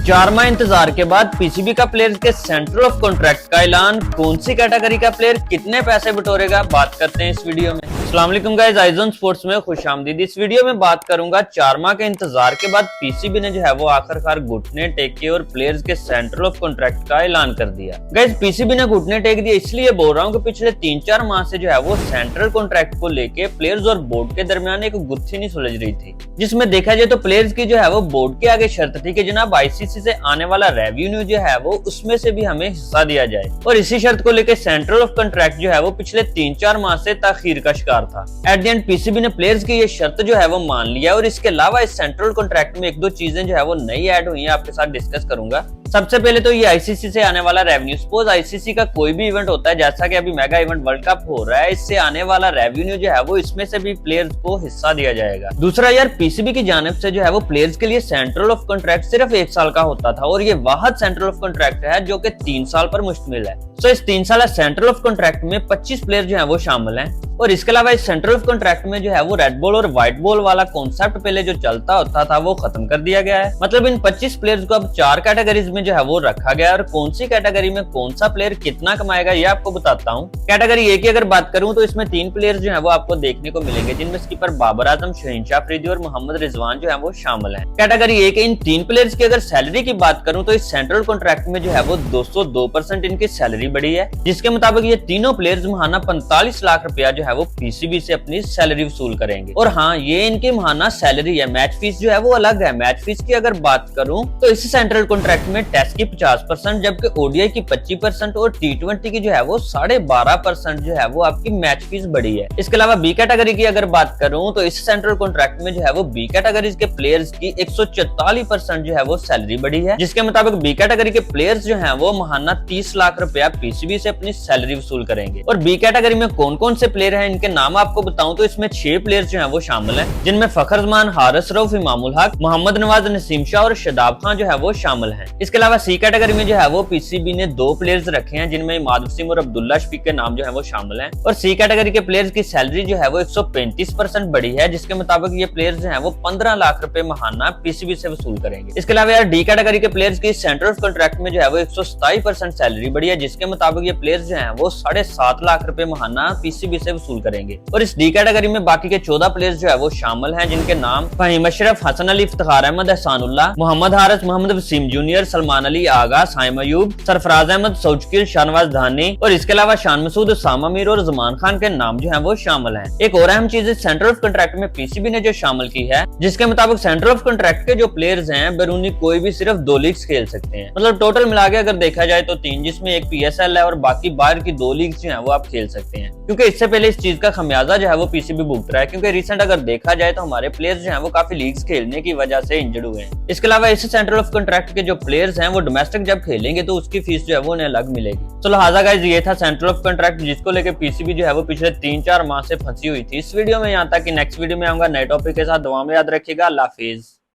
4 माह इंतजार के बाद पीसीबी का प्लेयर के सेंटर ऑफ कॉन्ट्रैक्ट का ऐलान। कौन सी कैटेगरी का प्लेयर कितने पैसे बटोरेगा, बात करते हैं इस वीडियो में। अस्सलाम वालेकुम गाइस, आइजोन स्पोर्ट्स में खुशामदीद। इस वीडियो में बात करूंगा 4 माह के इंतजार के बाद पीसीबी ने जो है वो आखिरकार घुटने टेके और प्लेयर्स के सेंटर ऑफ कॉन्ट्रैक्ट का ऐलान कर दिया। गाइस पीसीबी ने घुटने टेक दिया इसलिए बोल रहा हूँ कि पिछले 3-4 माह से जो है वो सेंट्रल कॉन्ट्रैक्ट को लेके प्लेयर्स और बोर्ड के दरमियान एक गुत्थी नहीं सुलझ रही थी, जिसमें देखा जाए तो प्लेयर्स की जो है वो बोर्ड के आगे शर्त थी कि जनाब आईसीसी से आने वाला रेवेन्यू जो है वो उसमें से भी हमें हिस्सा दिया जाए, और इसी शर्त को लेकर सेंट्रल ऑफ कॉन्ट्रैक्ट जो है वो पिछले 3-4 माह से ताखीर का शिकार था। एट द एंड पीसीबी ने प्लेयर्स की ये शर्त जो है वो मान लिया, और इसके अलावा इस सेंट्रल कॉन्ट्रैक्ट में 1-2 चीजें जो है वो नई ऐड हुई है, आपके साथ डिस्कस करूंगा। सबसे पहले तो ये आईसीसी से आने वाला रेवेन्यू। सपोज आईसीसी का कोई भी इवेंट होता है, जैसा कि अभी मेगा इवेंट वर्ल्ड कप हो रहा है, इससे आने वाला रेवेन्यू जो है वो इसमें से भी प्लेयर्स को हिस्सा दिया जाएगा। दूसरा यार, पीसीबी की जानिब से जो है वो प्लेयर्स के लिए सेंट्रल ऑफ कॉन्ट्रैक्ट सिर्फ 1 साल का होता था, और ये वाहद सेंट्रल ऑफ कॉन्ट्रैक्ट है जो कि 3 साल पर मुश्तमिल है। तो इस 3 साल सेंट्रल ऑफ कॉन्ट्रैक्ट में 25 प्लेयर जो है वो शामिल हैं, और इसके अलावा इस सेंट्रल ऑफ कॉन्ट्रैक्ट में जो है वो रेड बॉल और व्हाइट बॉल वाला कॉन्सेप्ट पहले जो चलता होता था वो खत्म कर दिया गया है। मतलब इन 25 प्लेयर्स को अब 4 कैटेगरीज में जो है वो रखा गया, और कौन सी कैटेगरी में कौन सा प्लेयर कितना कमाएगा ये आपको बताता हूँ। कैटेगरी ए की अगर बात करूं तो इसमें 3 प्लेयर्स जो है वो आपको देखने को मिलेंगे, जिनमें स्कीपर बाबर आजम, शहीनशाह अफरीदी और मोहम्मद रिजवान जो है वो शामिल हैं। कैटेगरी ए के इन 3 प्लेयर्स की अगर सैलरी की बात करूं तो इस सेंट्रल कॉन्ट्रैक्ट में जो है वो 202% इनकी सैलरी बढ़ी है, जिसके मुताबिक ये तीनों प्लेयर्स महाना 45 लाख रुपया जो है वो पीसीबी से अपनी सैलरी वसूल करेंगे। और हाँ, ये इनकी महाना सैलरी है, मैच फीस जो है वो अलग है। मैच फीस की अगर बात करूं तो इस सेंट्रल कॉन्ट्रैक्ट में टेस्ट की 50%, जबकि ओडीआई की 25% और T20 की जो है वो 12.5% जो है वो आपकी मैच फीस बढ़ी है। इसके अलावा बी कैटेगरी की अगर बात करूं तो इस सेंट्रल कॉन्ट्रैक्ट में जो है वो बी कैटेगरी के प्लेयर्स की 144% जो है वो सैलरी बढ़ी है, जिसके मुताबिक बी कैटेगरी के प्लेयर्स जो है वो महाना 30 लाख रुपया पीसीबी से अपनी सैलरी वसूल करेंगे। और बी कैटेगरी में कौन कौन से प्लेयर हैं, इनके नाम आपको बताऊं तो इसमें 6 प्लेयर्स जो हैं वो शामिल हैं, जिनमें फखर जमान, हारिस रऊफ, इमामुल हक, मोहम्मद नवाज, नसीम शाह और शदाब खान जो है वो शामिल हैं। इसके अलावा सी कैटेगरी में जो है वो पीसीबी ने 2 प्लेयर्स रखे हैं, जिनमें इमाद वसीम और अब्दुल्ला शफीक के नाम जो है वो शामिल हैं। और सी कैटेगरी के प्लेयर्स की सैलरी जो है वो 135% बढ़ी है, जिसके मुताबिक ये प्लेयर्स जो है वो 15 लाख रुपए महाना पीसीबी से वसूल करेंगे। इसके अलावा यार डी कैटेगरी के प्लेयर्स की सेंटर ऑफ कॉन्ट्रैक्ट में जो है वो 127% सैलरी बढ़ी है, जिसके मुताबिक ये प्लेयर्स जो है वो 7.5 लाख रुपए महाना पीसीबी से वसूल करेंगे। और इस डी कैटेगरी में बाकी के 14 प्लेयर्स जो है वो शामिल हैं, जिनके नाम फहीम अशरफ, हसन अली, इफ्तिखार अहमद, एहसानुल्लाह, मोहम्मद हारिस, मोहम्मद वसीम जूनियर, सलमान अली आगा, साइम अयूब, सरफराज अहमद, सौजकिल, शाहनवाज धानी, और इसके अलावा शान मसूद, उसामा मीर और जमान खान के नाम जो है वो शामिल हैं। एक और अहम चीज सेंटर ऑफ कॉन्ट्रैक्ट में पीसीबी ने जो शामिल की है, जिसके मुताबिक सेंटर ऑफ कॉन्ट्रैक्ट के जो प्लेयर्स हैं बैरूनी कोई भी सिर्फ 2 लीग्स खेल सकते हैं। मतलब टोटल मिला के अगर देखा जाए तो 3, जिसमें एक पीएसएल है और बाकी बाहर की 2 लीग्स जो है वो आप खेल सकते हैं, क्योंकि इससे पहले इस चीज का खमियाजा जो है वो पीसीबी भुगत रहा है, क्योंकि रिसेंट अगर देखा जाए तो हमारे प्लेयर्स जो हैं वो काफी लीग्स खेलने की वजह से इंजर्ड हुए हैं। इसके अलावा इस सेंट्रल ऑफ कॉन्ट्रैक्ट के जो प्लेयर्स हैं वो डोमेस्टिक जब खेलेंगे तो उसकी फीस जो है वो उन्हें अलग मिलेगी। तो लिहाजा गाइस ये था सेंट्रल ऑफ कॉन्ट्रैक्ट, जिसको लेकर पीसीबी जो है वो पिछले 3-4 माह से फंसी हुई थी। इस वीडियो में यहाँ तक कि नेक्स्ट वीडियो में आऊंगा नए टॉपिक के साथ। दुआ में याद रखिएगा। अल्लाह हाफिज।